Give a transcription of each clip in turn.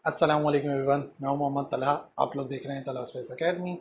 अस्सलाम वालेकुम एवरीवन, मैं हूं मोहम्मद तलहा। आप लोग देख रहे हैं तलहा स्पेस एकेडमी।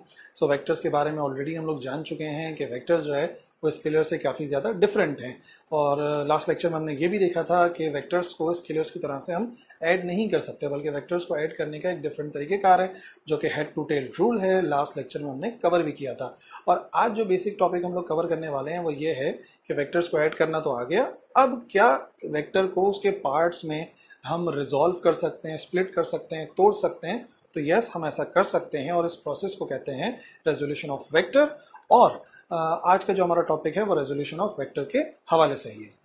वेक्टर्स के बारे में ऑलरेडी हम लोग जान चुके हैं कि वेक्टर्स जो है वो स्केलर से काफ़ी ज़्यादा डिफरेंट हैं। और लास्ट लेक्चर में हमने ये भी देखा था कि वेक्टर्स को स्केलर्स की तरह से हम ऐड नहीं कर सकते, बल्कि वेक्टर्स को ऐड करने का एक डिफरेंट तरीक़ेकार है जो कि हेड टू टेल रूल है। लास्ट लेक्चर में हमने कवर भी किया था। और आज जो बेसिक टॉपिक हम लोग कवर करने वाले हैं वो ये है कि वेक्टर्स को ऐड करना तो आ गया, अब क्या वेक्टर को उसके पार्ट्स में हम रिजॉल्व कर सकते हैं, स्प्लिट कर सकते हैं, तोड़ सकते हैं। तो यस, हम ऐसा कर सकते हैं और इस प्रोसेस को कहते हैं रेजोल्यूशन ऑफ वेक्टर। और आज का जो हमारा टॉपिक है वो रेजोल्यूशन ऑफ वेक्टर के हवाले से ही है।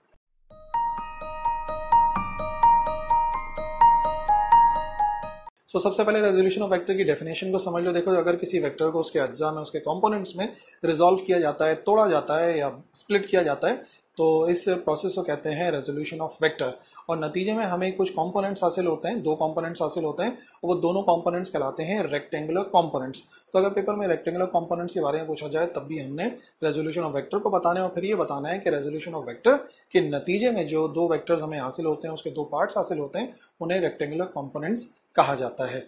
सबसे पहले रेजोल्यूशन ऑफ वेक्टर की डेफिनेशन को समझ लो। देखो, अगर किसी वेक्टर को उसके अज्जा में, उसके कंपोनेंट्स में रिजॉल्व किया जाता है, तोड़ा जाता है या स्प्लिट किया जाता है, तो इस प्रोसेस को कहते हैं रेजोल्यूशन ऑफ वेक्टर। और नतीजे में हमें कुछ कंपोनेंट्स हासिल होते हैं, दो कंपोनेंट्स हासिल होते हैं, और वो दोनों कंपोनेंट्स कहलाते हैं रेक्टेंगुलर कंपोनेंट्स। तो अगर पेपर में रेक्टेंगुलर कंपोनेंट्स के बारे में पूछा जाए तब भी हमने रेजोल्यूशन ऑफ वेक्टर को बताना है। और फिर ये बताना है कि रेजोल्यूशन ऑफ वेक्टर के नतीजे में जो दो वेक्टर्स हमें हासिल होते हैं, उसके दो पार्ट्स हासिल होते हैं, उन्हें रेक्टेंगुलर कंपोनेंट्स कहा जाता है।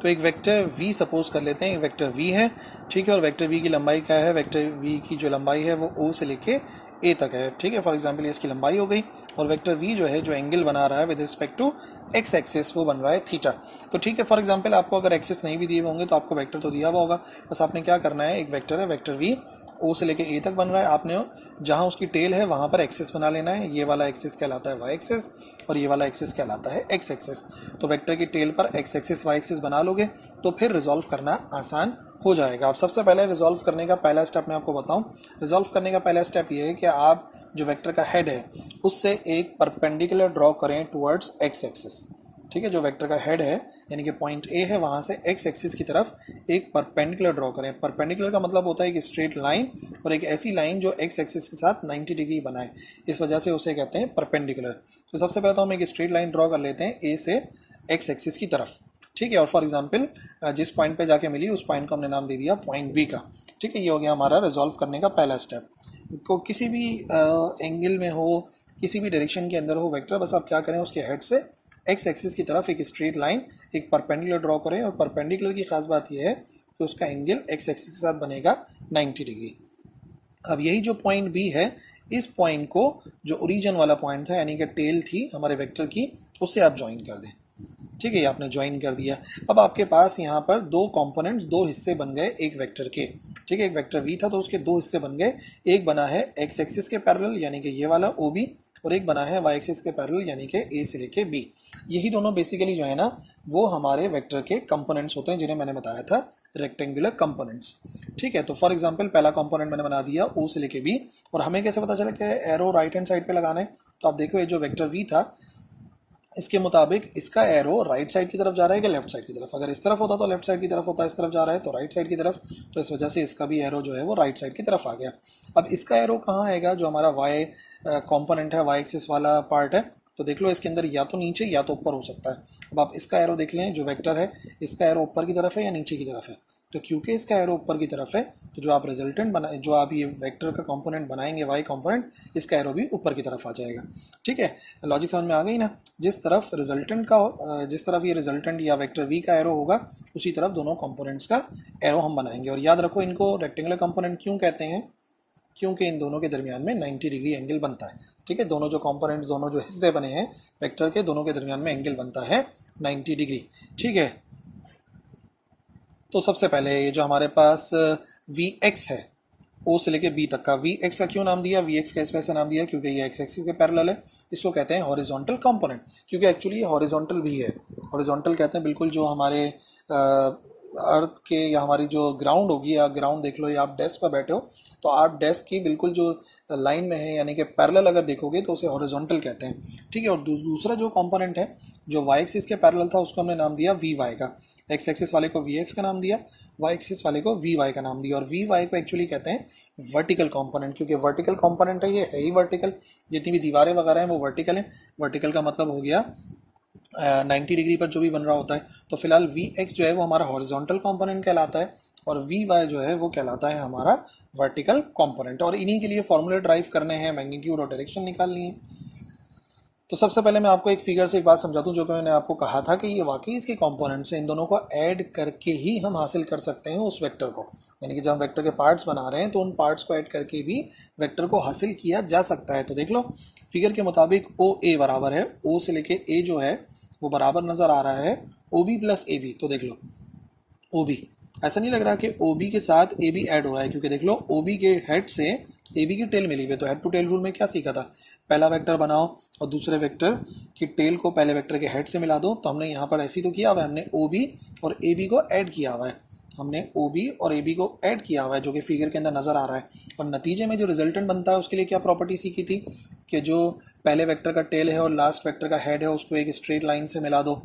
तो एक वेक्टर v सपोज कर लेते हैं, एक वेक्टर v है, ठीक है। और वेक्टर v की लंबाई क्या है? वेक्टर v की जो लंबाई है वो o से लेके a तक है, ठीक है। फॉर एग्जांपल ये इसकी लंबाई हो गई। और वेक्टर v जो है, जो एंगल बना रहा है with respect to x axis, वो बन रहा है थीटा। तो ठीक है, फॉर एग्जांपल आपको अगर एक्सिस नहीं भी दिए होंगे तो आपको वेक्टर तो दिया हुआ होगा। बस आपने क्या करना है, एक वेक्टर है वेक्टर v, ओ से लेके ए तक बन रहा है। आपने जहां उसकी टेल है वहां पर एक्सिस बना लेना है। ये वाला एक्सिस कहलाता है वाई एक्सिस और ये वाला एक्सिस कहलाता है एक्स एक्सिस। तो वेक्टर की टेल पर एक्स एक्सिस वाई एक्सिस बना लोगे तो फिर रिजॉल्व करना आसान हो जाएगा। अब सबसे पहले रिजॉल्व करने का पहला स्टेप मैं आपको बताऊं। रिजॉल्व करने का पहला स्टेप ये है कि आप जो वेक्टर का हेड है उससे एक परपेंडिकुलर ड्रॉ करें टुवर्ड्स एक्स एक्सिस, ठीक है। जो वेक्टर का हेड है यानी कि पॉइंट ए है, वहां से एक्स एक्सिस की तरफ एक परपेंडिकुलर ड्रॉ करें। परपेंडिकुलर का मतलब होता है एक स्ट्रेट लाइन, और एक ऐसी लाइन जो एक्स एक्सिस के साथ 90 डिग्री बनाए, इस वजह से उसे कहते हैं परपेंडिकुलर। तो सबसे पहले तो हम एक स्ट्रेट लाइन ड्रॉ कर लेते हैं ए से एक्स एक्सिस की तरफ, ठीक है। और फॉर एग्जाम्पल जिस पॉइंट पे जाके मिली उस पॉइंट को हमने नाम दे दिया पॉइंट बी का, ठीक है। ये हो गया हमारा रिजॉल्व करने का पहला स्टेप। को किसी भी एंगल में हो, किसी भी डायरेक्शन के अंदर हो वेक्टर, बस आप क्या करें, उसके हेड से एक्स एक्सिस की तरफ एक स्ट्रेट लाइन, एक परपेंडिकुलर ड्रॉ करें। और परपेंडिकुलर की खास बात यह है कि उसका एंगल एक्स एक्सिस के साथ बनेगा 90 डिग्री। अब यही जो पॉइंट बी है, इस पॉइंट को जो ओरिजिन वाला पॉइंट था यानी कि टेल थी हमारे वेक्टर की, उससे आप ज्वाइन कर दें, ठीक है। ये आपने ज्वाइन कर दिया। अब आपके पास यहाँ पर दो कंपोनेंट्स, दो हिस्से बन गए एक वेक्टर के, ठीक है। एक वेक्टर v था तो उसके दो हिस्से बन गए। एक बना है एक्स एक्सिस के पैरेलल यानी कि ये वाला ओ बी, और एक बना है वाई एक्सिस के पैरेलल यानी कि ए से लेके बी। यही दोनों बेसिकली जो है ना वो हमारे वेक्टर के कंपोनेंट्स होते हैं, जिन्हें मैंने बताया था रेक्टेंगुलर कंपोनेंट्स, ठीक है। तो फॉर एग्जांपल पहला कंपोनेंट मैंने बना दिया ओ से लेके बी। और हमें कैसे पता चला कि एरो राइट हैंड साइड पे लगाना है? तो आप देखो, ये जो वेक्टर वी था इसके मुताबिक इसका एरो राइट साइड की तरफ जा रहा है कि लेफ्ट साइड की तरफ? अगर इस तरफ होता तो लेफ्ट साइड की तरफ होता, इस तरफ जा रहा है तो राइट साइड की तरफ। तो इस वजह से इसका भी एरो जो है वो राइट साइड की तरफ आ गया। अब इसका एरो कहाँ आएगा? जो हमारा वाई कंपोनेंट है, वाई एक्सिस वाला पार्ट है, तो देख लो इसके अंदर या तो नीचे या तो ऊपर हो सकता है। अब आप इसका एरो देख लें, जो वेक्टर है इसका एरो ऊपर की तरफ है या नीचे की तरफ है? तो क्योंकि इसका एरो ऊपर की तरफ है तो जो आप रिजल्टेंट बना, जो आप ये वेक्टर का कंपोनेंट बनाएंगे वाई कंपोनेंट, इसका एरो भी ऊपर की तरफ आ जाएगा, ठीक है। लॉजिक समझ में आ गई ना? जिस तरफ रिजल्टेंट का, जिस तरफ ये रिजल्टेंट या वेक्टर वी का एरो होगा उसी तरफ दोनों कंपोनेंट्स का एरो हम बनाएंगे। और याद रखो, इनको रेक्टेंगुलर कंपोनेंट क्यों कहते हैं? क्योंकि इन दोनों के दरमियान में 90 डिग्री एंगल बनता है, ठीक है। दोनों जो कंपोनेंट्स, दोनों जो हिस्से बने हैं वेक्टर के, दोनों के दरमियान में एंगल बनता है 90 डिग्री, ठीक है। तो सबसे पहले ये जो हमारे पास वी एक्स है, ओ से लेके बी तक का, वी एक्स का क्यों नाम दिया? वी एक्स का इस वजह से नाम दिया क्योंकि ये एक्स एक्सिस के पैरेलल है। इसको कहते हैं हॉरिजॉन्टल कंपोनेंट, क्योंकि एक्चुअली ये हॉरिजॉन्टल भी है। हॉरिजॉन्टल कहते हैं बिल्कुल जो हमारे अर्थ के, या हमारी जो ग्राउंड होगी, या ग्राउंड देख लो, या आप डेस्क पर बैठे हो तो आप डेस्क की बिल्कुल जो लाइन में है यानी कि पैरेलल अगर देखोगे तो उसे हॉरिजॉन्टल कहते हैं, ठीक है। और दूसरा जो कंपोनेंट है जो वाई एक्सिस के पैरेलल था उसको हमने नाम दिया वी वाई का। एक्स एक्सिस वाले को वी एक्स का नाम दिया, वाई एक्सिस वाले को वी वाई का नाम दिया। और वी वाई को एक्चुअली कहते हैं वर्टिकल कंपोनेंट, क्योंकि वर्टिकल कंपोनेंट है, ये है ही वर्टिकल। जितनी भी दीवारें वगैरह हैं वो वर्टिकल हैं। वर्टिकल का मतलब हो गया 90 डिग्री पर जो भी बन रहा होता है। तो फिलहाल वी एक्स जो है वो हमारा हॉरिजॉन्टल कंपोनेंट कहलाता है, और वी वाई जो है वो कहलाता है हमारा वर्टिकल कंपोनेंट। और इन्हीं के लिए फॉर्मूले ड्राइव करने हैं, मैग्नीट्यूड और डायरेक्शन निकालनी है। तो सबसे पहले मैं आपको एक फिगर से एक बात समझाता हूँ, जो कि मैंने आपको कहा था कि ये वाकई इसके कंपोनेंट्स हैं, इन दोनों को ऐड करके ही हम हासिल कर सकते हैं उस वेक्टर को। यानी कि जब हम वेक्टर के पार्ट्स बना रहे हैं तो उन पार्ट्स को ऐड करके भी वेक्टर को हासिल किया जा सकता है। तो देख लो फिगर के मुताबिक ओ ए बराबर है, ओ से लेके ए जो है वो बराबर नजर आ रहा है O B plus A B. तो देख लो ओ बी, ऐसा नहीं लग रहा कि ओ बी के साथ ए बी ऐड हो रहा है, क्योंकि देख लो ओ बी के हेड से ए बी की टेल मिली हुई है। तो हेड टू टेल रूल में क्या सीखा था, पहला वेक्टर बनाओ और दूसरे वेक्टर की टेल को पहले वेक्टर के हेड से मिला दो। तो हमने यहाँ पर ऐसी तो किया हुआ है, हमने ओ बी और ए बी को ऐड किया हुआ है, हमने ओ बी और ए बी को ऐड किया हुआ है, जो कि फिगर के अंदर नजर आ रहा है। और नतीजे में जो रिजल्टेंट बनता है उसके लिए क्या प्रॉपर्टी सीखी थी कि जो पहले वेक्टर का टेल है और लास्ट वेक्टर का हेड है उसको एक स्ट्रेट लाइन से मिला दो,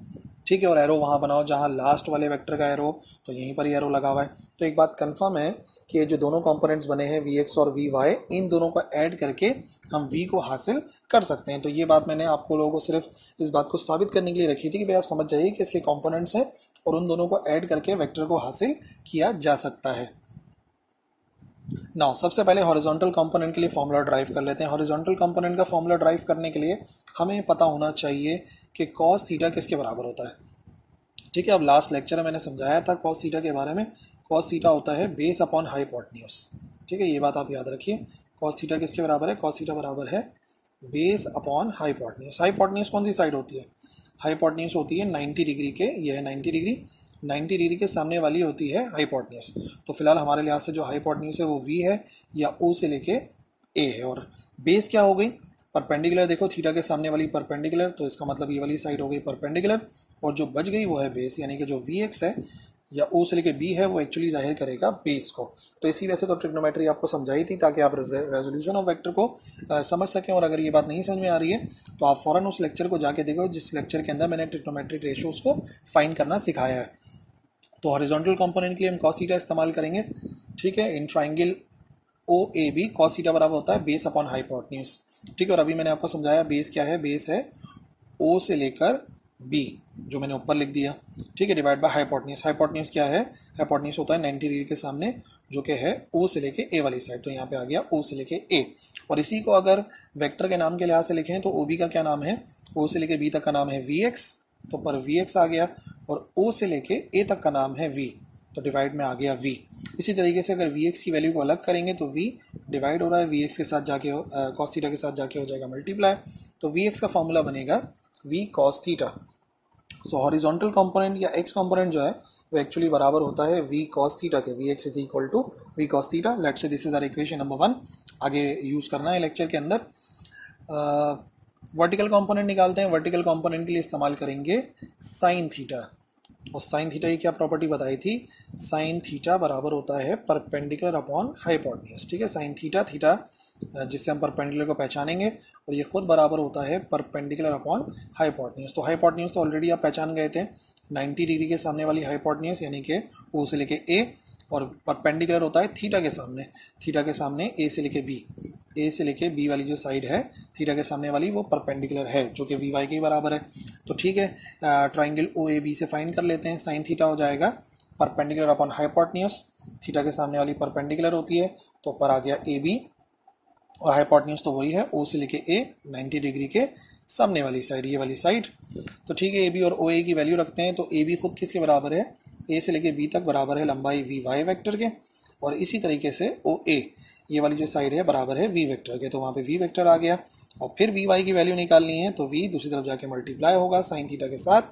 ठीक है, और एरो वहाँ बनाओ जहाँ लास्ट वाले वेक्टर का एरो, तो यहीं पर ही एरो लगा हुआ है। तो एक बात कंफर्म है कि ये जो दोनों कंपोनेंट्स बने हैं वी एक्स और वी वाई, इन दोनों को ऐड करके हम वी को हासिल कर सकते हैं। तो ये बात मैंने आपको लोगों को सिर्फ इस बात को साबित करने के लिए रखी थी कि भाई आप समझ जाइए कि इसके कंपोनेंट्स हैं और उन दोनों को ऐड करके वेक्टर को हासिल किया जा सकता है। नाउ सबसे पहले हॉरिजॉन्टल कंपोनेंट के लिए फॉर्मूला ड्राइव कर लेते हैं। हॉरिजॉन्टल कंपोनेंट का फॉर्मूला ड्राइव करने के लिए हमें पता होना चाहिए कि कॉस थीटा किसके बराबर होता है। ठीक है, अब लास्ट लेक्चर में मैंने समझाया था कॉस थीटा के बारे में। कॉस थीटा होता है बेस अपॉन हाइपोटेन्यूज। ठीक है, ये बात आप याद रखिए। कॉस थीटा किसके बराबर है, कॉस थीटा बराबर है बेस अपॉन हाइपोटेन्यूज। हाइपोटेन्यूज कौन सी साइड होती है, हाइपोटेन्यूज होती है 90 डिग्री के, ये है 90 डिग्री, 90 डिग्री के सामने वाली होती है हाइपोटेन्यूज। तो फिलहाल हमारे लिहाज से जो हाइपोटेन्यूज है वो वी है या ओ से लेके ए है। और बेस क्या हो गई, परपेंडिकुलर, देखो थीटा के सामने वाली परपेंडिकुलर, तो इसका मतलब ये वाली साइड हो गई परपेंडिकुलर, और जो बच गई वो है बेस, यानी कि जो वी एक्स है या ओ से लेके बी है वो एक्चुअली जाहिर करेगा बेस को। तो इसी वजह से तो ट्रिग्नोमेट्री आपको समझाई थी ताकि आप रेजोल्यूशन ऑफ वेक्टर को समझ सकें। और अगर ये बात नहीं समझ में आ रही है तो आप फौरन उस लेक्चर को जाके देखो जिस लेक्चर के अंदर मैंने ट्रिग्नोमेट्रिक रेशियोज को फाइंड करना सिखाया है। तो हॉरिजॉन्टल कंपोनेंट के लिए हम कॉस थीटा इस्तेमाल करेंगे। ठीक है, in triangle O A B cos theta बराबर होता है बेस अपॉन हाइपोटेन्यूज। ठीक है, और अभी मैंने आपको समझाया बेस क्या है, बेस है ओ से लेकर बी, जो मैंने ऊपर लिख दिया। ठीक है, डिवाइड बाय हाइपोटेन्यूज। हाइपोटेन्यूज क्या है, हाइपोटेन्यूज होता है 90 डिग्री के सामने, जो कि है ओ से लेके ए वाली साइड। तो यहाँ पे आ गया ओ से लेके ए। और इसी को अगर वेक्टर के नाम के लिहाज से लिखें तो ओ बी का क्या नाम है, ओ से लेके बी तक का नाम है वी एक्स, तो पर वी एक्स आ गया, और ओ से लेके ए तक का नाम है वी, तो डिवाइड में आ गया वी। इसी तरीके से अगर वी एक्स की वैल्यू को अलग करेंगे तो वी डिवाइड हो रहा है वी एक्स के साथ जाके कॉस थीटा के साथ जाके हो जाएगा मल्टीप्लाई, तो वी एक्स का फॉर्मूला बनेगा v cos theta. So horizontal component या एक्स कंपोनेंट जो है वो एक्चुअली बराबर होता है वी कॉस थीटा के, v x is equal to v cos theta. Let's say this is our equation number 1, आगे यूज़ करना है लेक्चर के अंदर। वर्टिकल कंपोनेंट निकालते हैं। वर्टिकल कंपोनेंट के लिए इस्तेमाल करेंगे साइन थीटा। और साइन थीटा की क्या प्रॉपर्टी बताई थी, साइन थीटा बराबर होता है परपेंडिकुलर अपॉन हाइपोटेन्यूज। ठीक है, साइन थीटा, थीटा जिससे हम परपेंडिकुलर को पहचानेंगे, और ये खुद बराबर होता है परपेंडिकुलर अपॉन हाइपोटेन्यूज। तो हाइपोटेन्यूज तो ऑलरेडी आप पहचान गए थे, 90 डिग्री के सामने वाली हाइपोटेन्यूज यानी कि ओ से लेके ए, और परपेंडिकुलर होता है थीटा के सामने, थीटा के सामने ए से लेके बी, ए से लेके बी वाली जो साइड है थीटा के सामने वाली वो परपेंडिकुलर है, जो कि वी वाई के बराबर है। तो ठीक है, ट्राइंगल ओ ए बी से फाइंड कर लेते हैं। साइन थीटा हो जाएगा परपेंडिकुलर अपॉन हाइपोटेन्यूज, थीटा के सामने वाली परपेंडिकुलर होती है तो पर आ गया ए बी, और हाइपोटेन्यूज तो वही है ओ से लेके ए, 90 डिग्री के सामने वाली साइड, ये वाली साइड। तो ठीक है, ए बी और ओ ए की वैल्यू रखते हैं। तो ए बी खुद किसके बराबर है, ए से लेके बी तक बराबर है लंबाई वी वाई वेक्टर के, और इसी तरीके से ओ ए ये वाली जो साइड है बराबर है वी वेक्टर के, तो वहाँ पे वी वेक्टर आ गया। और फिर वी वाई की वैल्यू निकालनी है तो वी दूसरी तरफ जाके मल्टीप्लाई होगा साइन थीटा के साथ,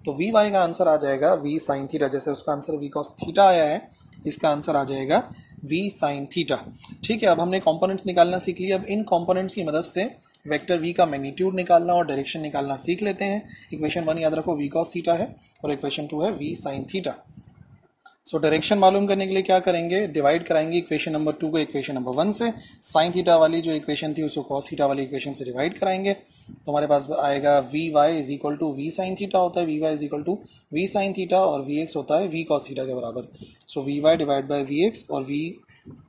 तो वी वाई का आंसर आ जाएगा वी साइन थीटा। जैसे उसका आंसर वी कॉस थीटा आया है, इसका आंसर आ जाएगा वी साइन थीटा। ठीक है, अब हमने कंपोनेंट्स निकालना सीख लिया। अब इन कंपोनेंट्स की मदद से वेक्टर वी का मैग्नीट्यूड निकालना और डायरेक्शन निकालना सीख लेते हैं। इक्वेशन 1 याद रखो वी कॉस थीटा है, और इक्वेशन 2 है v sine theta. So direction मालूम करने के लिए क्या करेंगे, डिवाइड कराएंगे इक्वेशन नंबर 2 को इक्वेशन नंबर 1 से। साइन थीटा वाली जो इक्वेशन थी उसको कॉस थीटा वाली इक्वेशन से डिवाइड कराएंगे, तो हमारे पास आएगा v y is equal to v sine theta होता है, v y is equal to v sine theta, और वी एक्स होता है वी कॉस थीटा के बराबर। So v y divide by v x और v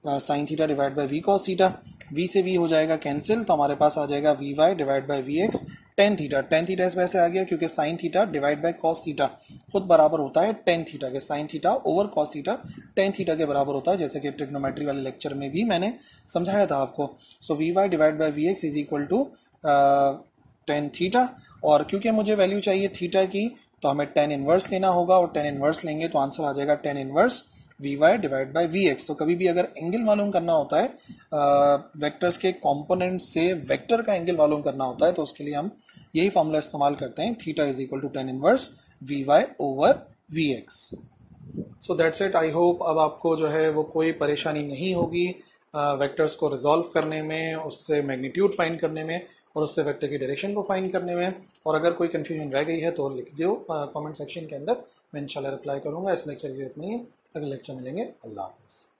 sine theta divide by v cos theta, v से v हो जाएगा कैंसिल, तो हमारे पास आ जाएगा we y divide by v x tan theta. Tan theta इस वजह से आ गया क्योंकि sine theta divide by cos theta खुद बराबर होता है टेन थीटा के, sine theta over cos theta tan theta के बराबर होता है, जैसे कि ट्रिग्नोमेट्री वाले लेक्चर में भी मैंने समझाया था आपको। So v y divide by v x is equal to tan theta, और क्योंकि मुझे वैल्यू चाहिए थीटा की तो हमें टेन इनवर्स लेना होगा, और टेन इनवर्स लेंगे तो आंसर आ जाएगा tan inverse v y divide by v x. तो कभी भी अगर एंगल मालूम करना होता है वेक्टर्स के कंपोनेंट से वेक्टर का एंगल मालूम करना होता है तो उसके लिए हम यही फॉर्मूला इस्तेमाल करते हैं, theta is equal to tan inverse v y over v x. So that's it. I hope अब आपको जो है वो कोई परेशानी नहीं होगी वेक्टर्स को रिजॉल्व करने में, उससे मैग्नीट्यूड फाइंड करने में, और उससे वेक्टर की डायरेक्शन को फाइंड करने में। और अगर कोई कंफ्यूजन रह गई है तो लिख दो कमेंट सेक्शन के अंदर, मैं इंशाल्लाह रिप्लाई करूंगा। इस लेक्चर की इतना ही है, अगले लेक्चर मिलेंगे। अल्लाह हाफिज़।